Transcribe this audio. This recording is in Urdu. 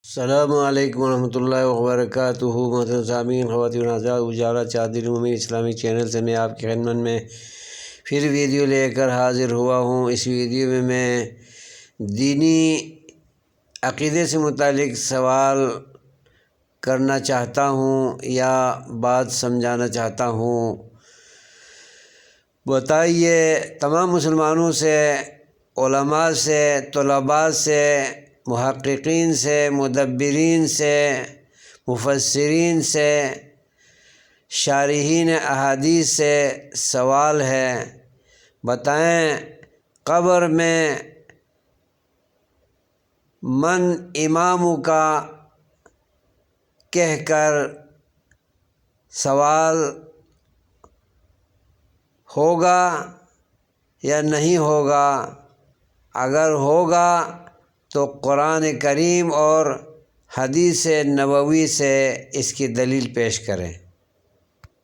السلام علیکم ورحمۃ اللہ وبرکاتہ۔ محترم سامعین، خواتین و حضرات، اجالا چادر امید اسلامی چینل سے میں آپ کی خدمت میں پھر ویڈیو لے کر حاضر ہوا ہوں۔ اس ویڈیو میں دینی عقیدے سے متعلق سوال کرنا چاہتا ہوں یا بات سمجھانا چاہتا ہوں۔ بتائیے، تمام مسلمانوں سے، علماء سے، طلباء سے، محققین سے، مدبرین سے، مفسرین سے، شارحین احادیث سے سوال ہے، بتائیں قبر میں من اماموں کا کہہ کر سوال ہوگا یا نہیں ہوگا؟ اگر ہوگا تو قرآن کریم اور حدیث نبوی سے اس کی دلیل پیش کریں۔